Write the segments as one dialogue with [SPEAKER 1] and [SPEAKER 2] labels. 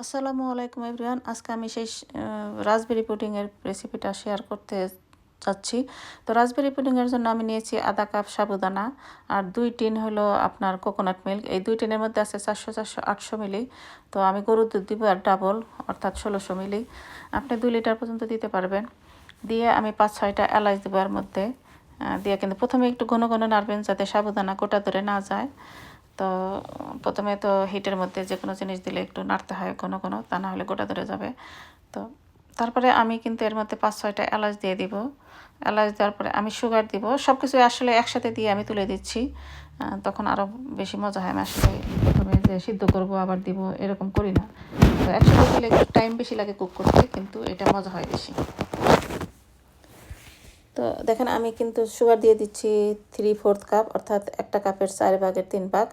[SPEAKER 1] আসসালামু আলাইকুম এভরিওয়ান। আজকে আমি সেই রাসবেরি পুডিংয়ের রেসিপিটা শেয়ার করতে চাচ্ছি। তো রাসবেরি পুডিংয়ের জন্য আমি নিয়েছি আধা কাপ সাবুদানা আর 2 টিন হলো আপনার কোকোনাট মিল্ক। এই 2 টিনের মধ্যে আছে 400 মিলি। তো আমি গরুর দুধ দিব আর ডাবল অর্থাৎ 1600 মিলি। আপনি 2 লিটার পর্যন্ত দিতে পারবেন। দিয়ে আমি 5-6টা এলাচ দেবো এর মধ্যে। দিয়ে কিন্তু প্রথমে একটু ঘন ঘন নাড়বেন যাতে সাবুদানা গোটা ধরে না যায়। তো প্রথমে তো হিটের মধ্যে যে কোনো জিনিস দিলে একটু নাড়তে হয় ঘন ঘন, তা না হলে গোটা ধরে যাবে। তো তারপরে আমি কিন্তু এর মধ্যে 5-6টা এলাচ দিয়ে দিব। এলাচ দেওয়ার পরে আমি সুগার দিব। সব কিছু আসলে একসাথে দিয়ে আমি তুলে দিচ্ছি, তখন আরও বেশি মজা হয়। আমি আসলে প্রথমে যে সিদ্ধ করব আবার দিব এরকম করি না। তো একসাথে দিলে একটু টাইম বেশি লাগে কুক করতে, কিন্তু এটা মজা হয় বেশি। তো দেখেন আমি কিন্তু সুগার দিয়ে দিচ্ছি 3/4 কাপ, অর্থাৎ একটা কাপের 4/3 ভাগ।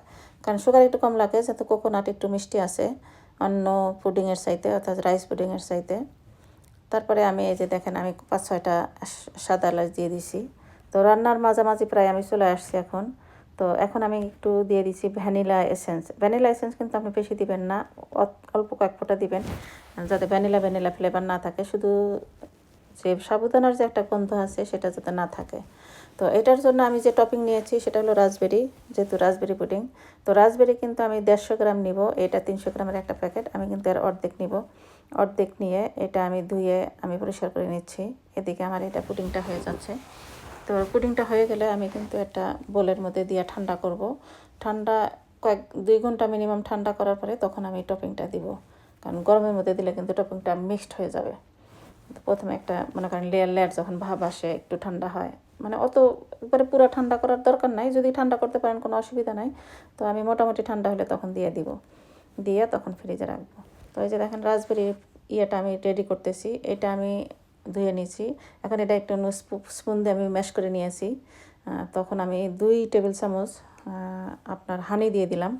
[SPEAKER 1] কারণ সুগার একটু কম লাগে, যাতে কোকোনাট একটু মিষ্টি আছে অন্য পুডিংয়ের চাইতে, অর্থাৎ রাইস পুডিংয়ের চাইতে। তারপরে আমি এই যে দেখেন আমি 5-6টা সাদা এলাচ দিয়ে দিছি। তো রান্নার মাঝামাঝি প্রায় আমি চলে আসছি এখন। তো এখন আমি একটু দিয়ে দিচ্ছি ভ্যানিলা এসেন্স। ভ্যানিলা এসেন্স কিন্তু আপনি বেশি দিবেন না, অল্প কয়েক ফোঁটা দিবেন, যাতে ভ্যানিলা ফ্লেভার না থাকে, শুধু যে সাবুদানার যে একটা গন্ধ আছে সেটা যাতে না থাকে। তো এটার জন্য আমি যে টপিং নিয়েছি সেটা হলো রাসবেরি, যেহেতু রাসবেরি পুডিং। তো রাসবেরি কিন্তু আমি 150 গ্রাম নিব। এটা 300 গ্রামের একটা প্যাকেট, আমি কিন্তু এর অর্ধেক নিব। অর্ধেক নিয়ে এটা আমি ধুয়ে আমি পরিষ্কার করে নিচ্ছি। এদিকে আমার এটা পুডিংটা হয়ে যাচ্ছে। তো পুডিংটা হয়ে গেলে আমি কিন্তু একটা বোলের মধ্যে দিয়ে ঠান্ডা করব। ঠান্ডা 2 ঘন্টা মিনিমাম ঠান্ডা করার পরে তখন আমি টপিংটা দিব, কারণ গরমের মধ্যে দিলে কিন্তু টপিংটা মিক্সড হয়ে যাবে। প্রথমে একটা মনে করেন লেয়ার যখন ভাব আসে একটু ঠান্ডা হয়, মানে অত একবারে পুরো ঠান্ডা করার দরকার নাই, যদি ঠান্ডা করতে পারেন কোনো অসুবিধা নাই। তো আমি মোটামুটি ঠান্ডা হলে তখন দিয়ে দিব, দিয়ে তখন ফ্রিজে রাখবো। তো এই যে দেখেন রাসবেরির ইয়েটা আমি রেডি করতেছি। এটা আমি ধুয়ে নিয়েছি। এখন এটা একটু স্পুন দিয়ে আমি ম্যাশ করে নিয়েছি। তখন আমি 2 টেবিল চামচ আপনার হানি দিয়ে দিলাম।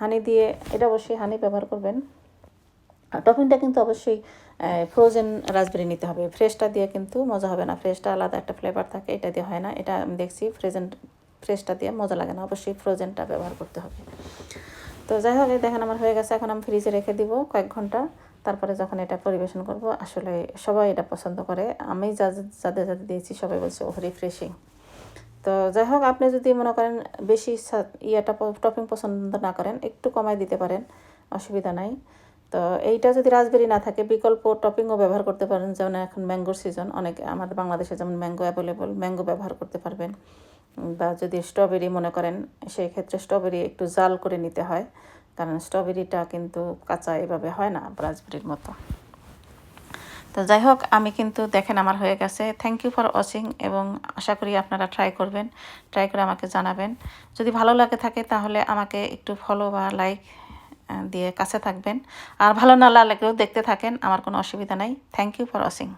[SPEAKER 1] হানি দিয়ে, এটা অবশ্যই হানি ব্যবহার করবেন। আর টপিংটা কিন্তু অবশ্যই ফ্রোজেন রাসবেরি নিতে হবে, ফ্রেশটা দিয়ে কিন্তু মজা হবে না। ফ্রেশটা আলাদা একটা ফ্লেভার থাকে, এটা দিয়ে হয় না। এটা আমি দেখছি ফ্রেশটা দিয়ে মজা লাগে না, অবশ্যই ফ্রোজেনটা ব্যবহার করতে হবে। তো যাই হোক দেখেন আমার হয়ে গেছে। এখন আমি ফ্রিজে রেখে দিব কয়েক ঘন্টা। তারপরে যখন এটা পরিবেশন করব, আসলে সবাই এটা পছন্দ করে। আমি যাদের দিয়েছি সবাই বলছে ও রিফ্রেশিং। তো যাই হোক, আপনি যদি মনে করেন বেশি টপিং পছন্দ না করেন, একটু কমাই দিতে পারেন, অসুবিধা নাই। তো এইটা যদি রাসবেরি না থাকে, বিকল্প টপিংও ব্যবহার করতে পারেন। যেমন এখন ম্যাঙ্গোর সিজন, অনেক আমাদের বাংলাদেশে যেমন ম্যাঙ্গো অ্যাভেলেবল, ম্যাঙ্গো ব্যবহার করতে পারবেন। বা যদি স্ট্রবেরি মনে করেন, সেই ক্ষেত্রে স্ট্রবেরি একটু জাল করে নিতে হয়, কারণ স্ট্রবেরিটা কিন্তু কাঁচা এভাবে হয় না রাসবেরির মতো। তো যাই হোক, আমি কিন্তু দেখেন আমার হয়ে গেছে। থ্যাংক ইউ ফর ওয়াচিং, এবং আশা করি আপনারা ট্রাই করবেন, ট্রাই করে আমাকে জানাবেন। যদি ভালো লাগে থাকে তাহলে আমাকে একটু ফলো বা লাইক দিয়ে কাছে থাকবেন। আর ভালো না লাগলেও দেখতে থাকেন, আমার কোনো অসুবিধা নাই। Thank you for watching.